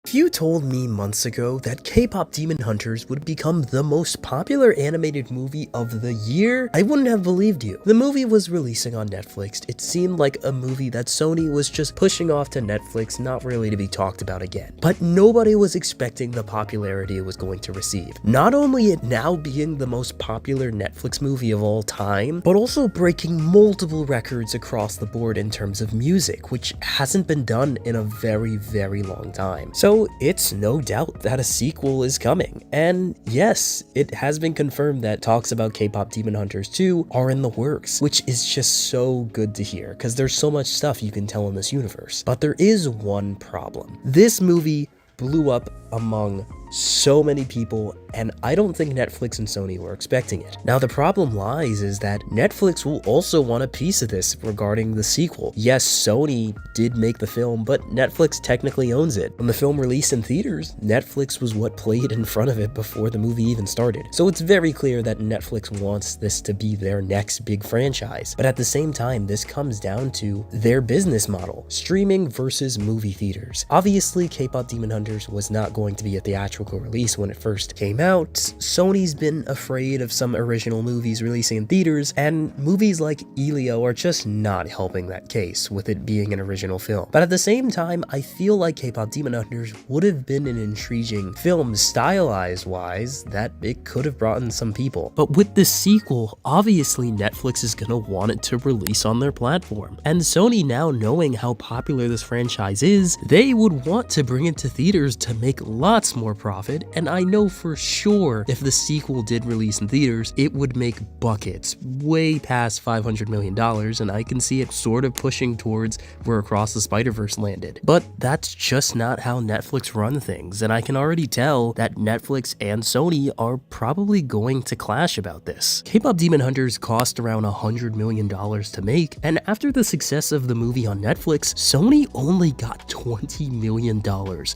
If you told me months ago that K-pop Demon Hunters would become the most popular animated movie of the year, I wouldn't have believed you. The movie was releasing on Netflix. It seemed like a movie that Sony was just pushing off to Netflix, not really to be talked about again. But nobody was expecting the popularity it was going to receive. Not only it now being the most popular Netflix movie of all time, but also breaking multiple records across the board in terms of music, which hasn't been done in a very, very long time. So it's no doubt that a sequel is coming. And yes, it has been confirmed that talks about K-pop Demon Hunters 2 are in the works, which is just so good to hear because there's so much stuff you can tell in this universe. But there is one problem. This movie blew up among so many people, and I don't think Netflix and Sony were expecting it. Now the problem lies is that Netflix will also want a piece of this regarding the sequel. Yes, Sony did make the film, but Netflix technically owns it. When the film released in theaters, Netflix was what played in front of it before the movie even started. So it's very clear that Netflix wants this to be their next big franchise. But at the same time, this comes down to their business model, streaming versus movie theaters. Obviously, K-pop Demon Hunters was not going to be a theatrical release when it first came out. Sony's been afraid of some original movies releasing in theaters, and movies like Elio are just not helping that case with it being an original film. But at the same time, I feel like K-pop Demon Hunters would have been an intriguing film stylized wise that it could have brought in some people. But with this sequel, obviously Netflix is gonna want it to release on their platform. And Sony, now knowing how popular this franchise is, they would want to bring it to theaters to make lots more profit, and I know for sure if the sequel did release in theaters, it would make buckets, way past $500 million, and I can see it sort of pushing towards where Across the Spider-Verse landed. But that's just not how Netflix run things, and I can already tell that Netflix and Sony are probably going to clash about this. K-pop Demon Hunters cost around $100 million to make, and after the success of the movie on Netflix, Sony only got $20 million,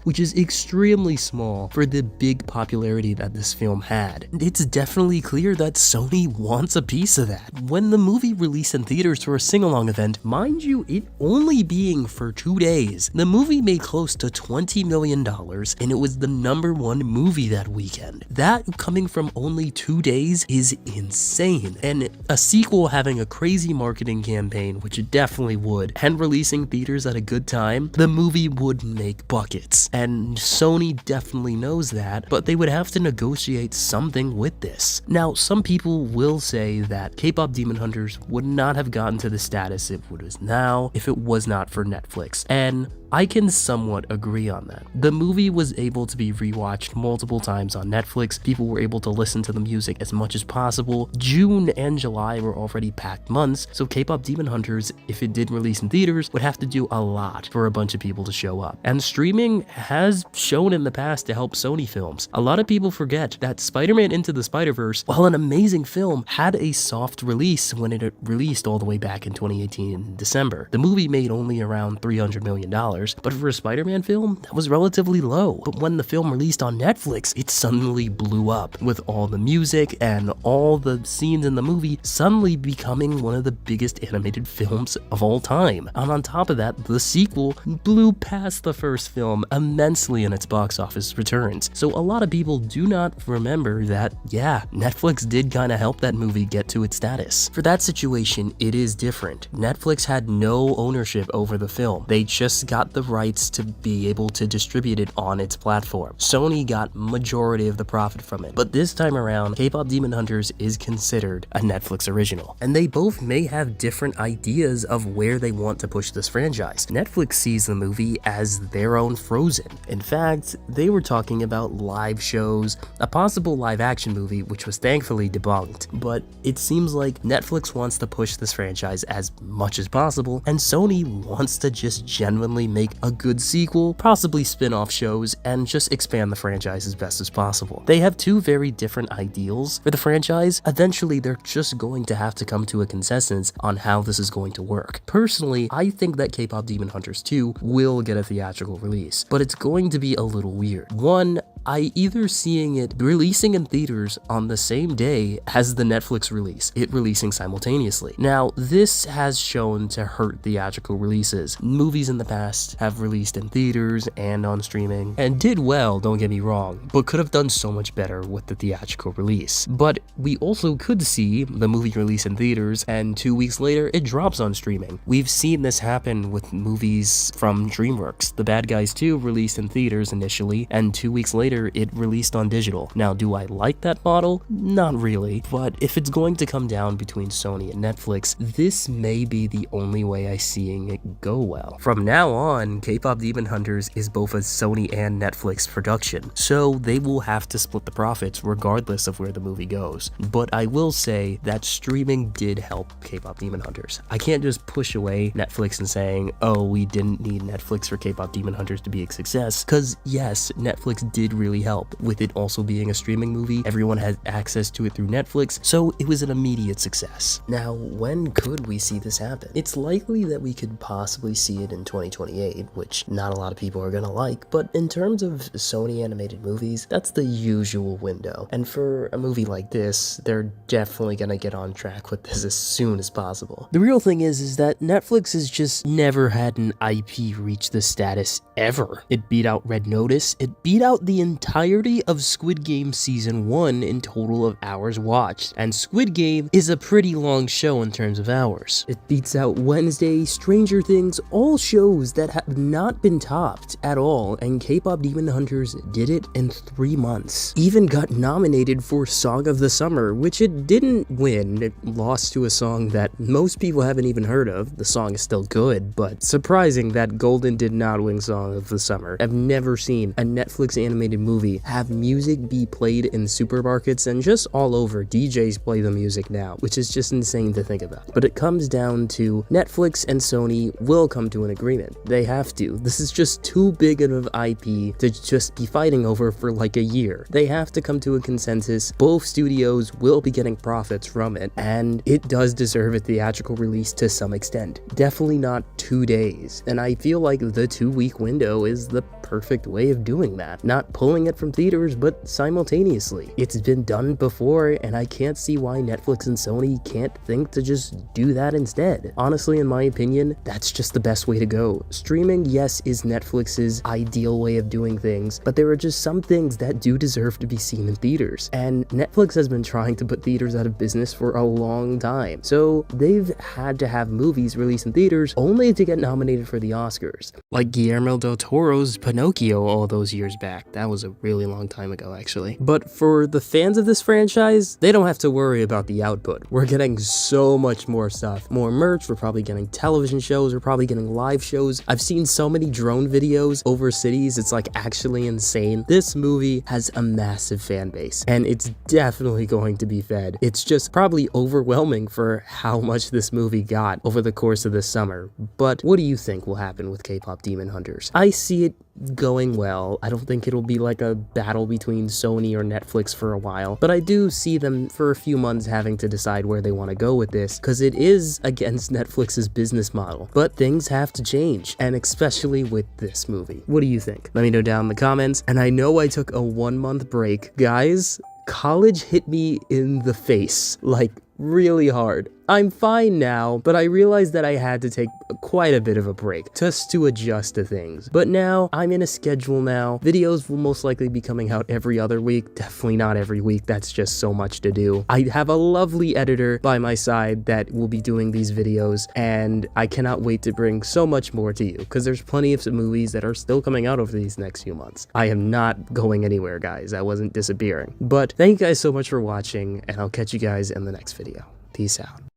which is extremely small for the big popularity that this film had. It's definitely clear that Sony wants a piece of that. When the movie released in theaters for a sing-along event, mind you, it only being for 2 days, the movie made close to $20 million, and it was the #1 movie that weekend. That coming from only 2 days is insane. And a sequel having a crazy marketing campaign, which it definitely would, and releasing theaters at a good time, the movie would make buckets. And Sony definitely knows that, but they would have to negotiate something with this. Now, some people will say that K-pop Demon Hunters would not have gotten to the status it was now if it was not for Netflix, and I can somewhat agree on that. The movie was able to be rewatched multiple times on Netflix. People were able to listen to the music as much as possible. June and July were already packed months, so K-pop Demon Hunters, if it did release in theaters, would have to do a lot for a bunch of people to show up. And streaming has shown in the past to help Sony films. A lot of people forget that Spider-Man Into the Spider-Verse, while an amazing film, had a soft release when it released all the way back in 2018 in December. The movie made only around $300 million, but for a Spider-Man film, that was relatively low. But when the film released on Netflix, it suddenly blew up, with all the music and all the scenes in the movie suddenly becoming one of the biggest animated films of all time. And on top of that, the sequel blew past the first film immensely in its box office returns. So a lot of people do not remember that, yeah, Netflix did kind of help that movie get to its status. For that situation, it is different. Netflix had no ownership over the film. They just got the rights to be able to distribute it on its platform. Sony got majority of the profit from it. But this time around, K-pop Demon Hunters is considered a Netflix original. And they both may have different ideas of where they want to push this franchise. Netflix sees the movie as their own Frozen. In fact, they were talking about live shows, a possible live action movie, which was thankfully debunked. But it seems like Netflix wants to push this franchise as much as possible, and Sony wants to just genuinely make a good sequel, possibly spin-off shows, and just expand the franchise as best as possible. They have two very different ideals for the franchise. Eventually, they're just going to have to come to a consensus on how this is going to work. Personally, I think that K-pop Demon Hunters 2 will get a theatrical release, but it's going to be a little weird. One, I either seeing it releasing in theaters on the same day as the Netflix release, it releasing simultaneously. Now, this has shown to hurt theatrical releases. Movies in the past have released in theaters and on streaming, and did well, don't get me wrong, but could have done so much better with the theatrical release. But we also could see the movie release in theaters, and 2 weeks later, it drops on streaming. We've seen this happen with movies from DreamWorks. The Bad Guys 2 released in theaters initially, and 2 weeks later, it released on digital. Now, do I like that model? Not really, but if it's going to come down between Sony and Netflix, this may be the only way I seeing it go well. From now on, K-Pop Demon Hunters is both a Sony and Netflix production, so they will have to split the profits regardless of where the movie goes. But I will say that streaming did help K-Pop Demon Hunters. I can't just push away Netflix and saying, oh, we didn't need Netflix for K-Pop Demon Hunters to be a success, because yes, Netflix did really help. With it also being a streaming movie, everyone had access to it through Netflix, so it was an immediate success. Now, when could we see this happen? It's likely that we could possibly see it in 2028, which not a lot of people are gonna like, but in terms of Sony animated movies, that's the usual window. And for a movie like this, they're definitely gonna get on track with this as soon as possible. The real thing is that Netflix has just never had an IP reach this status ever. It beat out Red Notice, it beat out the entirety of Squid Game Season 1 in total of hours watched, and Squid Game is a pretty long show in terms of hours. It beats out Wednesday, Stranger Things, all shows that have not been topped at all, and K-Pop Demon Hunters did it in 3 months. Even got nominated for Song of the Summer, which it didn't win. It lost to a song that most people haven't even heard of. The song is still good, but surprising that Golden did not win Song of the Summer. I've never seen a Netflix animated movie have music be played in supermarkets and just all over. DJs play the music now, which is just insane to think about. But it comes down to Netflix and Sony will come to an agreement. They have to. This is just too big of an IP to just be fighting over for like a year. They have to come to a consensus. Both studios will be getting profits from it, and it does deserve a theatrical release to some extent. Definitely not 2 days, and I feel like the 2-week window is the perfect way of doing that. Not pulling it from theaters, but simultaneously. It's been done before, and I can't see why Netflix and Sony can't think to just do that instead. Honestly, in my opinion, that's just the best way to go. Streaming, yes, is Netflix's ideal way of doing things, but there are just some things that do deserve to be seen in theaters, and Netflix has been trying to put theaters out of business for a long time, so they've had to have movies released in theaters only to get nominated for the Oscars. Like Guillermo del Toro's Pinocchio all those years back. That was a really long time ago, actually. But for the fans of this franchise, they don't have to worry about the output. We're getting so much more stuff. More merch, we're probably getting television shows, we're probably getting live shows. I've seen so many drone videos over cities, it's like actually insane. This movie has a massive fan base, and it's definitely going to be fed. It's just probably overwhelming for how much this movie got over the course of this summer. But what do you think will happen with K-Pop Demon Hunters? I see it going well. I don't think it'll be like a battle between Sony or Netflix for a while, but I do see them for a few months having to decide where they want to go with this, because it is against Netflix's business model. But things have to change, and especially with this movie. What do you think? Let me know down in the comments. And I know I took a 1-month break. Guys, college hit me in the face, like really hard. I'm fine now, but I realized that I had to take quite a bit of a break just to adjust to things. But now, I'm in a schedule now. Videos will most likely be coming out every other week, definitely not every week. That's just so much to do. I have a lovely editor by my side that will be doing these videos, and I cannot wait to bring so much more to you, because there's plenty of movies that are still coming out over these next few months. I am not going anywhere, guys. I wasn't disappearing. But thank you guys so much for watching, and I'll catch you guys in the next video. Peace out.